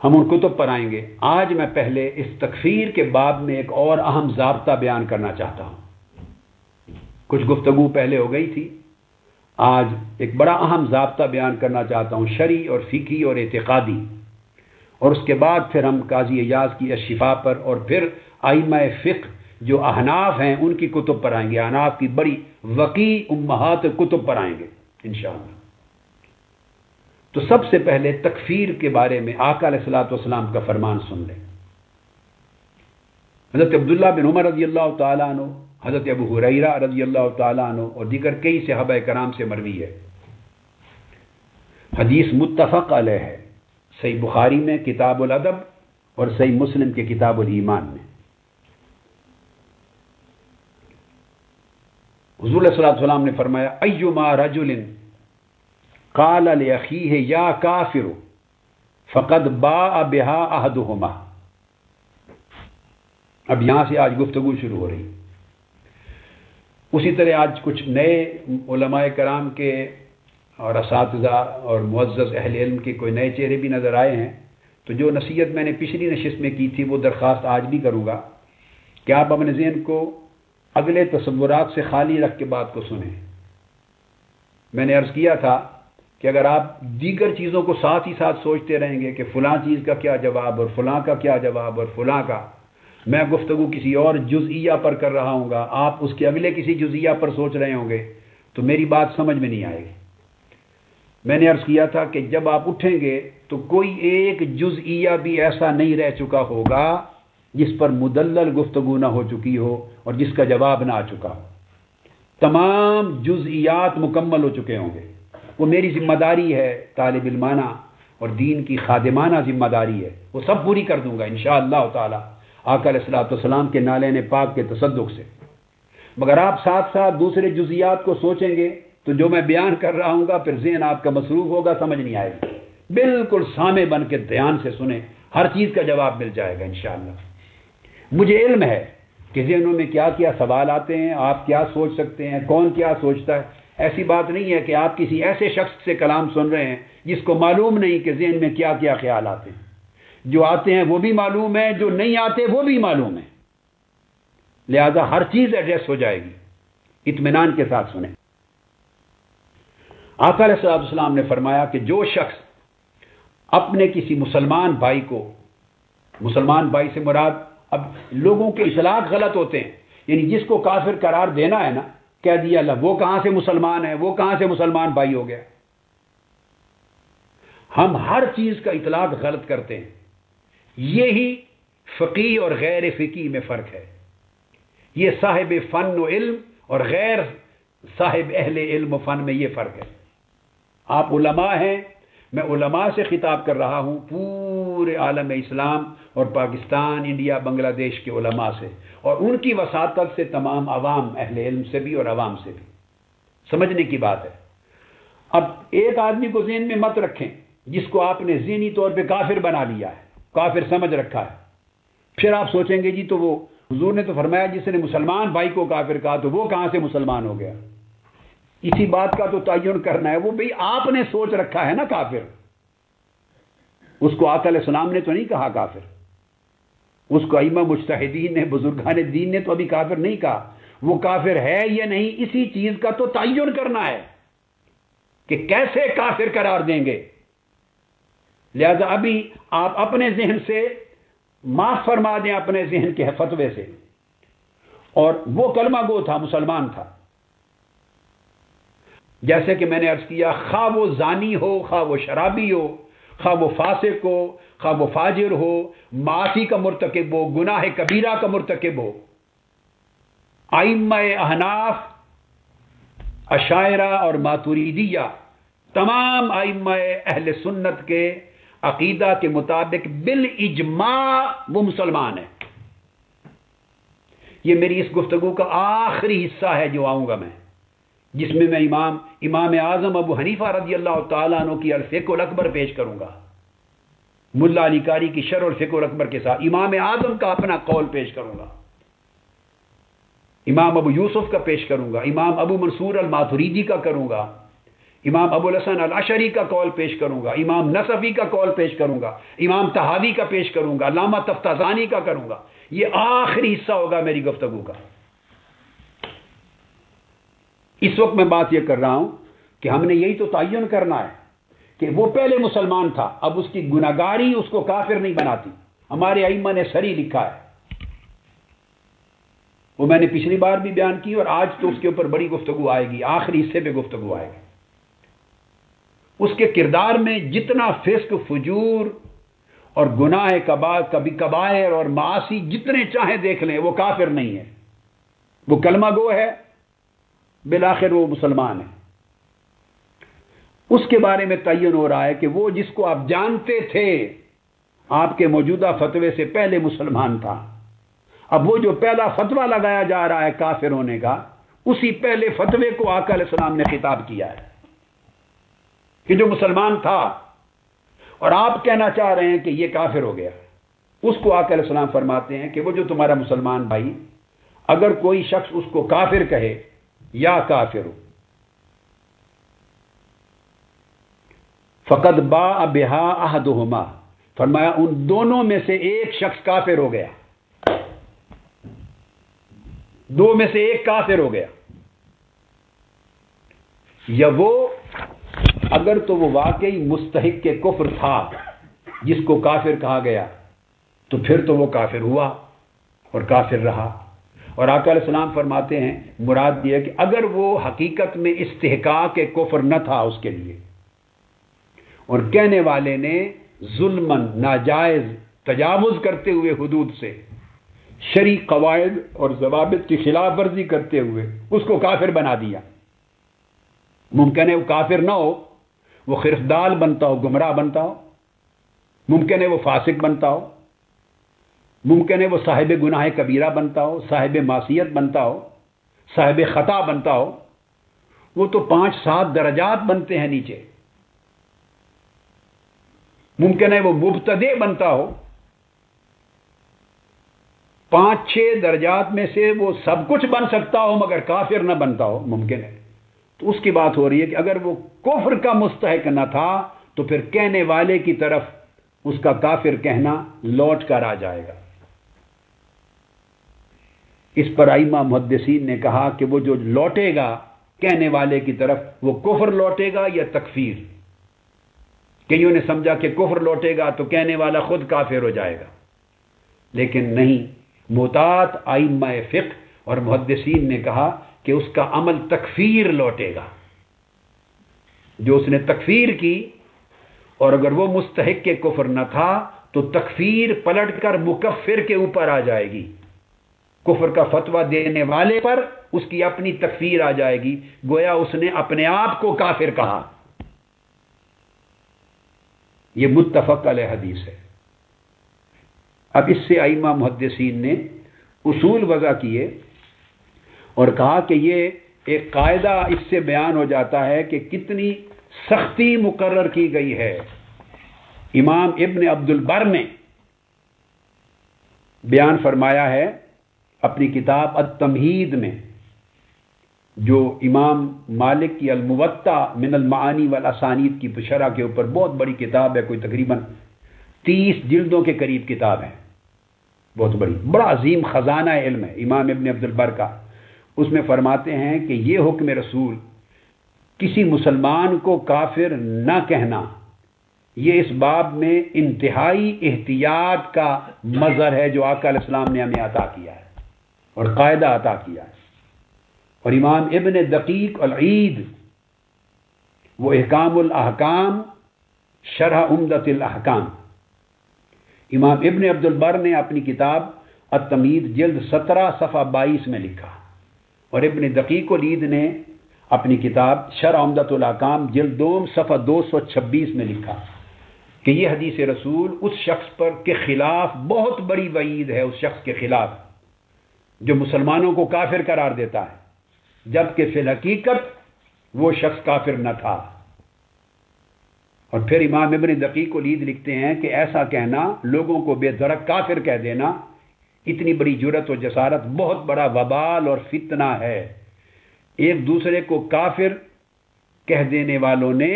ہم ان کتب پر آئیں گے۔ آج میں پہلے اس تکفیر کے باب میں ایک اور اہم ضابطہ بیان کرنا چاہتا ہوں۔ کچھ گفتگو پہلے ہو گئی تھی، آج ایک بڑا اہم ضابطہ بیان کرنا چاہتا ہوں، شرعی اور فقہی اور اعتقادی، اور اس کے بعد پھر ہم قاضی ایاز کی الشفا پر اور پھر ائمہ فقہ جو احناف ہیں ان کی کتب پر آئیں گے، احناف کی بڑی وقیع امہات کتب پر آئیں گے انشاءاللہ۔ تو سب سے پہلے تکفیر کے بارے میں آقا علیہ الصلوۃ والسلام کا فرمان سن لیں۔ حضرت عبداللہ بن عمر رضی اللہ تعالیٰ عنہ، حضرت ابو ہریرہ رضی اللہ تعالیٰ عنہ اور دیگر کئی صحابہ کرام سے مروی ہے، حدیث متفق علیہ ہے، صحیح بخاری میں کتاب الادب اور صحیح مسلم کے کتاب الایمان میں۔ حضور صلی اللہ علیہ وسلم نے فرمایا ایما رجل قال لاخیہ یا کافر فقد باء بها احدهما۔ اب یہاں سے آج گفتگو شروع ہو رہی۔ اسی طرح آج کچھ نئے علماء کرام کے اور اساتذہ اور معزز اہل علم کے کوئی نئے چہرے بھی نظر آئے ہیں، تو جو نصیحت میں نے پچھلی نشست میں کی تھی وہ درخواست آج بھی کروں گا کہ آپ اپنے ذہن کو اگلے تصورات سے خالی رکھ کے بات کو سنیں۔ میں نے عرض کیا تھا کہ اگر آپ دیگر چیزوں کو ساتھ ہی ساتھ سوچتے رہیں گے کہ فلاں چیز کا کیا جواب اور فلاں کا کیا جواب اور فلاں کا، میں گفتگو کسی اور جزئیہ پر کر رہا ہوں گا، آپ اس کے اگلے کسی جزئیہ پر سوچ رہے ہوں گے، تو میری بات سمجھ میں نہیں آئے گی۔ میں نے عرض کیا تھا کہ جب آپ اٹھیں گے تو کوئی ایک جزئیہ بھی ایسا نہیں رہ چکا ہوگا جس پر مدلل گفتگو نہ ہو چکی ہو اور جس کا جواب نہ آ چکا ہو۔ تمام جزئیات مکمل ہو چکے ہوں گے۔ وہ میری ذمہ داری ہے، طالب علمانہ اور دین کی خادمانہ ذمہ داری ہے، وہ سب پوری کر دوں گا انشاءاللہ تعالی آقا علیہ الصلوۃ والسلام کے نالین پاک کے تصدق سے۔ مگر آپ ساتھ ساتھ دوسرے جزئیات کو سوچیں گے تو جو میں بیان کر رہا ہوں گا پھر ذہن آپ کا مصروف ہوگا، سمجھ نہیں آئے گی۔ بالکل سامع بن کے دھیان سے سنیں، ہر چیز کا جواب مل جائے گا انشاءاللہ۔ مجھے علم ہے کہ ذہنوں میں کیا کیا سوال آتے ہیں، آپ کیا سوچ سکتے ہیں، کون کیا سوچتا ہے۔ ایسی بات نہیں ہے کہ آپ کسی ایسے شخص سے کلام سن رہے ہیں جس کو معلوم نہیں کہ ذہن میں کیا کیا خیال آتے ہیں۔ جو آتے ہیں وہ بھی معلوم ہے، جو نہیں آتے وہ بھی معلوم ہے، لہذا ہر چیز ایڈریس ہو جائے گی، اطمینان کے ساتھ سنیں۔ آقا علیہ الصلوۃ والسلام نے فرمایا کہ جو شخص اپنے کسی مسلمان بھائی کو، مسلمان بھائی سے مراد، اب لوگوں کے اطلاق غلط ہوتے ہیں، یعنی جس کو کافر قرار دینا ہے نا، کہہ دیا اللہ وہ کہاں سے مسلمان ہے، وہ کہاں سے مسلمان بھائی ہو گیا۔ ہم ہر چیز کا اطلاق غلط کرتے ہیں، یہی فقی اور غیر فقی میں فرق ہے۔ یہ صاحب فن و علم اور غیر صاحب اہل علم و فن میں یہ فرق ہے۔ آپ علماء ہیں، میں علماء سے خطاب کر رہا ہوں، پورے عالم اسلام اور پاکستان، انڈیا، بنگلہ دیش کے علماء سے، اور ان کی وساطت سے تمام عوام اہل علم سے بھی اور عوام سے بھی۔ سمجھنے کی بات ہے۔ اب ایک آدمی کو ذہن میں مت رکھیں جس کو آپ نے ذہنی طور پہ کافر بنا لیا ہے، کافر سمجھ رکھا ہے، پھر آپ سوچیں گے جی تو وہ حضور نے تو فرمایا جس نے مسلمان بھائی کو کافر کہا تو وہ کہاں سے مسلمان ہو گیا۔ اسی بات کا تو تعین کرنا ہے، وہ بھئی آپ نے سوچ رکھا ہے نا کافر، اس کو آقا علیہ السلام نے تو نہیں کہا کافر، اس کو ائمہ مجتہدین نے، بزرگان دین نے تو ابھی کافر نہیں کہا۔ وہ کافر ہے یا نہیں، اسی چیز کا تو تعین کرنا ہے کہ کیسے کافر قرار دیں گے۔ لہذا ابھی آپ اپنے ذہن سے معاف فرما دیں، اپنے ذہن کے فتوے سے، اور وہ کلمہ گو تھا، مسلمان تھا۔ جیسے کہ میں نے عرض کیا، خواہ وہ زانی ہو، خواہ وہ شرابی ہو، خواہ وہ فاسق ہو، خواہ وہ فاجر ہو، معاصی کا مرتکب ہو، گناہ کبیرہ کا مرتکب ہو، ائمہ احناف، اشاعرہ اور ماتریدیہ، تمام ائمہ اہل سنت کے عقیدہ کے مطابق بالاجماع وہ مسلمان ہے۔ یہ میری اس گفتگو کا آخری حصہ ہے جو آؤں گا میں، جس میں امام اعظم ابو حنیفہ رضی اللہ تعالیٰ عنہ کی الفقہ الاکبر پیش کروں گا، ملا علی قاری کی شرح الفقہ الاکبر کے ساتھ امام اعظم کا اپنا قول پیش کروں گا، امام ابو یوسف کا پیش کروں گا، امام ابو منصور الماتریدی کا کروں گا، امام ابو الحسن الاشعری کا قول پیش کروں گا، امام نصفی کا قول پیش کروں گا، امام طحاوی کا پیش کروں گا، علامہ تفتازانی کا کروں گا. یہ آخری حصہ ہوگا میری گفتگو کا. اس وقت میں بات یہ کر رہا ہوں کہ ہم نے یہی تو تعین کرنا ہے کہ وہ پہلے مسلمان تھا، اب اس کی گناہگاری اس کو کافر نہیں بناتی. ہمارے ائمہ نے صریح لکھا ہے، وہ میں نے پچھلی بار بھی بیان کی اور آج تو اس کے اوپر بڑی گفتگو آئے گی، آخری حصے پہ گفتگو آئے گی. اس کے کردار میں جتنا فسق، فجور اور گناہ کبھی کبائر اور معاصی جتنے چاہیں دیکھ لیں، وہ کافر نہیں ہے، وہ کلمہ گو ہے، بالآخر وہ مسلمان ہے. اس کے بارے میں تعین ہو رہا ہے کہ وہ جس کو آپ جانتے تھے آپ کے موجودہ فتوے سے پہلے مسلمان تھا، اب وہ جو پہلا فتویٰ لگایا جا رہا ہے کافر ہونے کا، اسی پہلے فتوے کو آقا علیہ السلام نے خطاب کیا ہے کہ جو مسلمان تھا اور آپ کہنا چاہ رہے ہیں کہ یہ کافر ہو گیا. اس کو آقا علیہ السلام فرماتے ہیں کہ وہ جو تمہارا مسلمان بھائی، اگر کوئی شخص اس کو کافر کہے یا کافر ہو، فقد باء بہا احدہما، فرمایا ان دونوں میں سے ایک شخص کافر ہو گیا، دو میں سے ایک کافر ہو گیا. یا وہ اگر تو وہ واقعی مستحق کے کفر تھا جس کو کافر کہا گیا، تو پھر تو وہ کافر ہوا اور کافر رہا. اور آقا علیہ السلام فرماتے ہیں مراد یہ ہے کہ اگر وہ حقیقت میں استحقاق کے کفر نہ تھا اس کے لیے، اور کہنے والے نے ظلماً ناجائز تجاوز کرتے ہوئے حدود سے، شرعی قواعد اور ضوابط کی خلاف ورزی کرتے ہوئے اس کو کافر بنا دیا. ممکن ہے وہ کافر نہ ہو، وہ خرفدال بنتا ہو، گمراہ بنتا ہو، ممکن ہے وہ فاسق بنتا ہو، ممکن ہے وہ صاحب گناہ کبیرہ بنتا ہو، صاحب معصیت بنتا ہو، صاحب خطا بنتا ہو. وہ تو 5-7 درجات بنتے ہیں نیچے. ممکن ہے وہ مبتدع بنتا ہو، 5-6 درجات میں سے وہ سب کچھ بن سکتا ہو مگر کافر نہ بنتا ہو، ممکن ہے. تو اس کی بات ہو رہی ہے کہ اگر وہ کفر کا مستحق نہ تھا تو پھر کہنے والے کی طرف اس کا کافر کہنا لوٹ کر آ جائے گا. اس پر ائمہ محدثین نے کہا کہ وہ جو لوٹے گا کہنے والے کی طرف، وہ کفر لوٹے گا یا تکفیر. کئیوں نے سمجھا کہ کفر لوٹے گا تو کہنے والا خود کافر ہو جائے گا، لیکن نہیں. محتاط ائمہ فقہ اور محدثین نے کہا کہ اس کا عمل تکفیر لوٹے گا. جو اس نے تکفیر کی اور اگر وہ مستحق کے کفر نہ تھا تو تکفیر پلٹ کر مکفر کے اوپر آ جائے گی. کفر کا فتویٰ دینے والے پر اس کی اپنی تکفیر آ جائے گی، گویا اس نے اپنے آپ کو کافر کہا. یہ متفق علیہ حدیث ہے. اب اس سے ائمہ محدثین نے اصول وضع کیے اور کہا کہ یہ ایک قاعدہ اس سے بیان ہو جاتا ہے کہ کتنی سختی مقرر کی گئی ہے. امام ابن عبد البر نے بیان فرمایا ہے اپنی کتاب التمہید میں، جو امام مالک کی الموطا من المعانی والاسانید کی شرح کے اوپر بہت بڑی کتاب ہے، کوئی تقریباً 30 جلدوں کے قریب کتاب ہے، بہت بڑی، بڑا عظیم خزانہ علم ہے امام ابن عبد البر کا. اس میں فرماتے ہیں کہ یہ حکم رسول کسی مسلمان کو کافر نہ کہنا، یہ اس باب میں انتہائی احتیاط کا مظہر ہے جو آقا علیہ السلام نے ہمیں عطا کیا ہے اور قاعدہ عطا کیا ہے. اور امام ابن دقیق العید، وہ احکام الاحکام شرح عمدۃ الاحکام، امام ابن عبد البر نے اپنی کتاب التمہید جلد 17 صفحہ 22 میں لکھا، اور ابن دقیق العید نے اپنی کتاب شرح عمدۃ الاحکام جلد 2 صفحہ 226 میں لکھا کہ یہ حدیث رسول اس شخص پر کے خلاف بہت بڑی وعید ہے، اس شخص کے خلاف جو مسلمانوں کو کافر قرار دیتا ہے جبکہ فی الحقیقت وہ شخص کافر نہ تھا. اور پھر امام ابن دقیق العید لکھتے ہیں کہ ایسا کہنا، لوگوں کو بے دھڑک کافر کہہ دینا، اتنی بڑی جرت و جسارت بہت بڑا وبال اور فتنہ ہے. ایک دوسرے کو کافر کہہ دینے والوں نے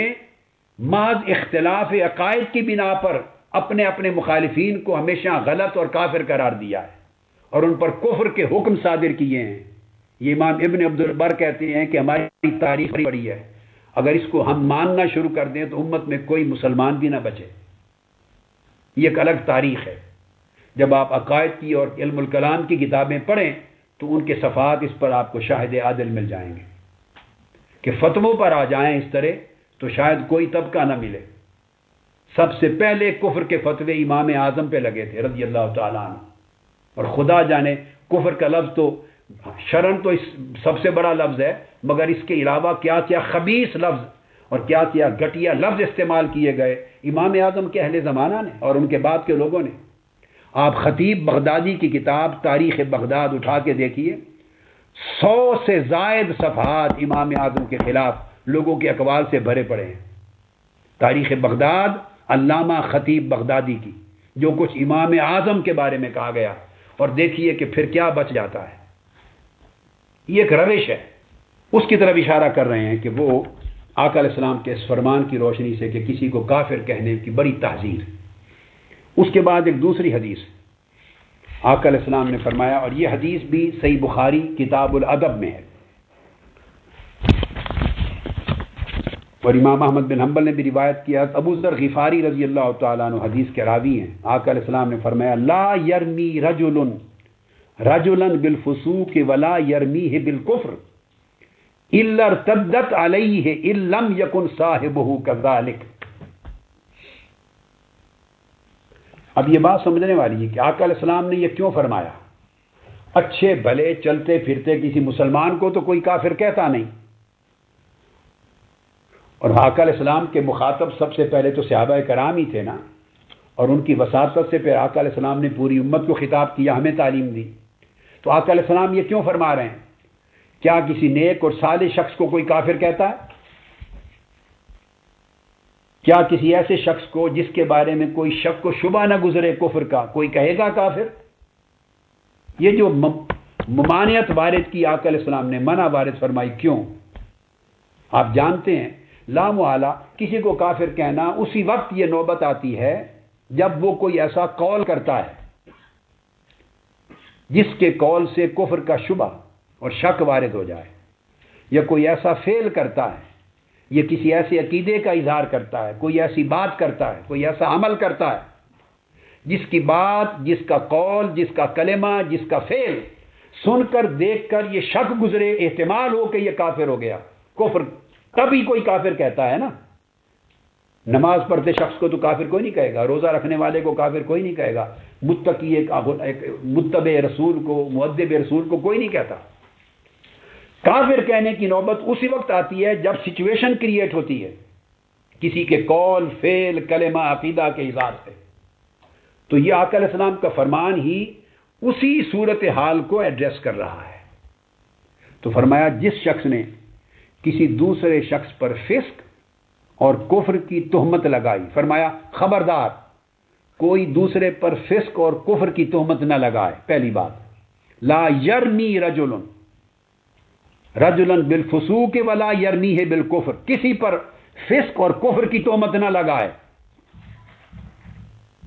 محض اختلاف عقائد کی بنا پر اپنے اپنے مخالفین کو ہمیشہ غلط اور کافر قرار دیا ہے اور ان پر کفر کے حکم صادر کیے ہیں۔ یہ امام ابن عبد البر کہتے ہیں کہ ہماری تاریخ بڑی ہے، اگر اس کو ہم ماننا شروع کر دیں تو امت میں کوئی مسلمان بھی نہ بچے۔ یہ ایک الگ تاریخ ہے۔ جب آپ عقائد کی اور علم الکلام کی کتابیں پڑھیں تو ان کے صفحات اس پر آپ کو شاہد عادل مل جائیں گے کہ فتووں پر آ جائیں اس طرح تو شاید کوئی طبقہ نہ ملے۔ سب سے پہلے کفر کے فتوے امام اعظم پہ لگے تھے رضی اللہ تعالیٰ عنہ، اور خدا جانے کفر کا لفظ تو شرن تو سب سے بڑا لفظ ہے، مگر اس کے علاوہ کیا کیا خبیث لفظ اور کیا کیا گھٹیا لفظ استعمال کیے گئے امام اعظم کے اہل زمانہ نے اور ان کے بعد کے لوگوں نے۔ آپ خطیب بغدادی کی کتاب تاریخ بغداد اٹھا کے دیکھیے، 100 سے زائد صفحات امام اعظم کے خلاف لوگوں کے اقوال سے بھرے پڑے ہیں۔ تاریخ بغداد علامہ خطیب بغدادی کی، جو کچھ امام اعظم کے بارے میں کہا گیا، اور دیکھیے کہ پھر کیا بچ جاتا ہے۔ یہ ایک روش ہے، اس کی طرف اشارہ کر رہے ہیں کہ وہ آقا علیہ السلام کے اس فرمان کی روشنی سے کہ کسی کو کافر کہنے کی بڑی تحذیر۔ اس کے بعد ایک دوسری حدیث آقا علیہ السلام نے فرمایا، اور یہ حدیث بھی صحیح بخاری کتاب الادب میں ہے، اور امام احمد بن حنبل نے بھی روایت کیا۔ ابو ذر غفاری رضی اللہ تعالیٰ عنہ حدیث کے راوی ہیں۔ آقا علیہ السلام نے فرمایا، لا یرمی رجل رجلا بالفسوق ولا یرمیہ بالکفر الا ارتدت علیہ ان لم یکن صاحبہ کذالک۔ اب یہ بات سمجھنے والی ہے کہ آقا علیہ السلام نے یہ کیوں فرمایا۔ اچھے بھلے چلتے پھرتے کسی مسلمان کو تو کوئی کافر کہتا نہیں، اور آقا علیہ السلام کے مخاطب سب سے پہلے تو صحابہ کرام ہی تھے نا، اور ان کی وساطت سے پھر آقا علیہ السلام نے پوری امت کو خطاب کیا، ہمیں تعلیم دی۔ تو آقا علیہ السلام یہ کیوں فرما رہے ہیں؟ کیا کسی نیک اور صالح شخص کو کوئی کافر کہتا ہے؟ کیا کسی ایسے شخص کو جس کے بارے میں کوئی شک و شبہ نہ گزرے کفر کا، کوئی کہے گا کافر؟ یہ جو ممانعت وارد کی آقا علیہ السلام نے، منع وارد فرمائی، کیوں؟ آپ جانتے ہیں لا محالہ کسی کو کافر کہنا اسی وقت یہ نوبت آتی ہے جب وہ کوئی ایسا قول کرتا ہے جس کے قول سے کفر کا شبہ اور شک وارد ہو جائے، یا کوئی ایسا فعل کرتا ہے، یہ کسی ایسے عقیدے کا اظہار کرتا ہے، کوئی ایسی بات کرتا ہے، کوئی ایسا عمل کرتا ہے جس کی بات، جس کا قول، جس کا کلمہ، جس کا فعل سن کر دیکھ کر یہ شک گزرے، احتمال ہو کہ یہ کافر ہو گیا۔ کفر تبھی کوئی کافر کہتا ہے نا۔ نماز پڑھتے شخص کو تو کافر کوئی نہیں کہے گا، روزہ رکھنے والے کو کافر کوئی نہیں کہے گا، متقی ایک متبع رسول کو، مؤدب رسول کو کوئی نہیں کہتا۔ کافر کہنے کی نوبت اسی وقت آتی ہے جب سچویشن کریٹ ہوتی ہے کسی کے قول، فعل، کلمہ، عقیدہ کے اظہار سے۔ تو یہ آقا علیہ السلام کا فرمان ہی اسی صورتحال کو ایڈریس کر رہا ہے۔ تو فرمایا، جس شخص نے کسی دوسرے شخص پر فسق اور کفر کی تہمت لگائی، فرمایا خبردار کوئی دوسرے پر فسق اور کفر کی تہمت نہ لگائے۔ پہلی بات، لا یرمی رجلا بالفسوق ولا یرمیہ بالکفر، کسی پر فسق اور کفر کی تہمت نہ لگائے۔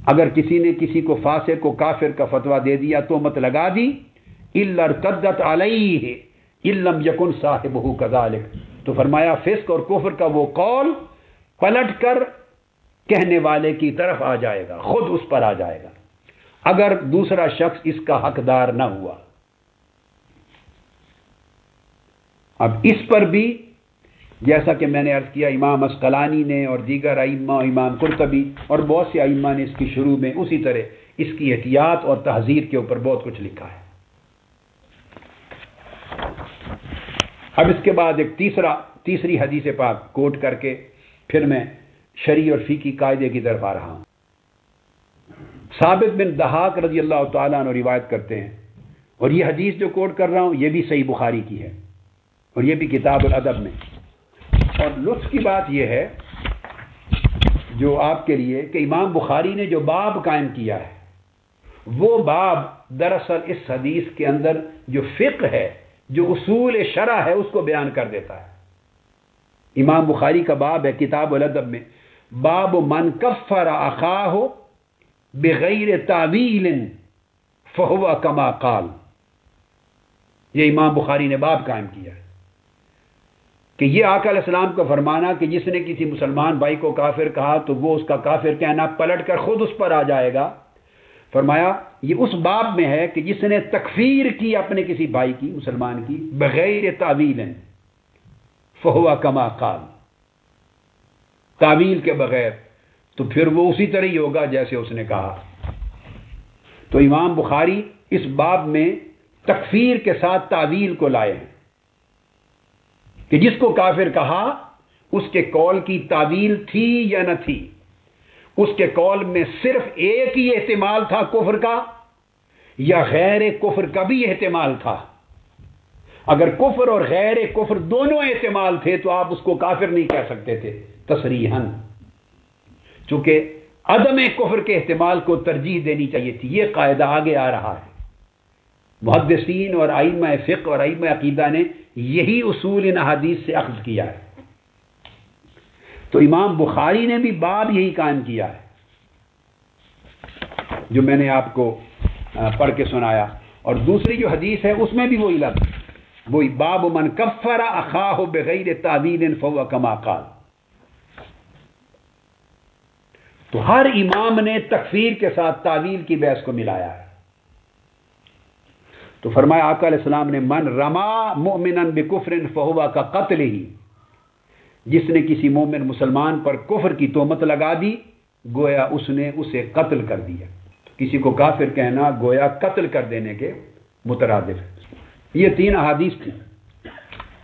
اگر کسی نے کسی کو فاسق کو کافر کا فتویٰ دے دیا، تہمت لگا دی، الا ارتدت علیہ ان لم یکن صاحبہ کذالک، تو فرمایا فسق اور کفر کا وہ قول پلٹ کر کہنے والے کی طرف آ جائے گا، خود اس پر آ جائے گا، اگر دوسرا شخص اس کا حقدار نہ ہوا۔ اب اس پر بھی جیسا کہ میں نے عرض کیا، امام عسقلانی نے اور دیگر ائمہ، امام قرطبی اور بہت سے ائمہ نے اس کی شروع میں اسی طرح اس کی احتیاط اور تحذیر کے اوپر بہت کچھ لکھا ہے۔ اب اس کے بعد ایک تیسری حدیث پاک کوٹ کر کے پھر میں شرعی اور فقہی قاعدے کی طرف آ رہا ہوں۔ ثابت بن دہاق رضی اللہ تعالیٰ عنہ روایت کرتے ہیں، اور یہ حدیث جو کوٹ کر رہا ہوں یہ بھی صحیح بخاری کی ہے، اور یہ بھی کتاب الادب میں۔ اور لطف کی بات یہ ہے جو آپ کے لیے کہ امام بخاری نے جو باب قائم کیا ہے، وہ باب دراصل اس حدیث کے اندر جو فقہ ہے، جو اصول شرع ہے، اس کو بیان کر دیتا ہے۔ امام بخاری کا باب ہے کتاب الادب میں، باب من کفر اخاہ بغیر تعویل فہو کما قال. یہ امام بخاری نے باب قائم کیا ہے کہ یہ آقا علیہ السلام کا فرمانا کہ جس نے کسی مسلمان بھائی کو کافر کہا تو وہ اس کا کافر کہنا پلٹ کر خود اس پر آ جائے گا. فرمایا یہ اس باب میں ہے کہ جس نے تکفیر کی اپنے کسی بھائی کی، مسلمان کی، بغیر تعویل فہو کما قال، تعویل کے بغیر، تو پھر وہ اسی طرح ہی ہوگا جیسے اس نے کہا. تو امام بخاری اس باب میں تکفیر کے ساتھ تعویل کو لائے ہیں کہ جس کو کافر کہا اس کے قول کی تعویل تھی یا نہ تھی، اس کے قول میں صرف ایک ہی احتمال تھا کفر کا یا غیر کفر کا بھی احتمال تھا. اگر کفر اور غیر کفر دونوں احتمال تھے تو آپ اس کو کافر نہیں کہہ سکتے تھے تصریحاً، چونکہ عدم کفر کے احتمال کو ترجیح دینی چاہیے تھی. یہ قاعدہ آگے آ رہا ہے. محدثین اور ائمہ فقہ اور ائمہ عقیدہ نے یہی اصول ان احادیث سے اخذ کیا ہے. تو امام بخاری نے بھی باب یہی قائم کیا ہے جو میں نے آپ کو پڑھ کے سنایا. اور دوسری جو حدیث ہے اس میں بھی وہی لفظ، وہی باب من کفر اخاہ بغیر تعویل فہو کما قال. تو ہر امام نے تکفیر کے ساتھ تعویل کی بحث کو ملایا ہے. تو فرمایا آقا علیہ السلام نے من رما مؤمنا بکفر فہو کا قتل ہی، جس نے کسی مومن مسلمان پر کفر کی تہمت لگا دی گویا اس نے اسے قتل کر دیا. کسی کو کافر کہنا گویا قتل کر دینے کے مترادف ہے. یہ 3 احادیث تھیں.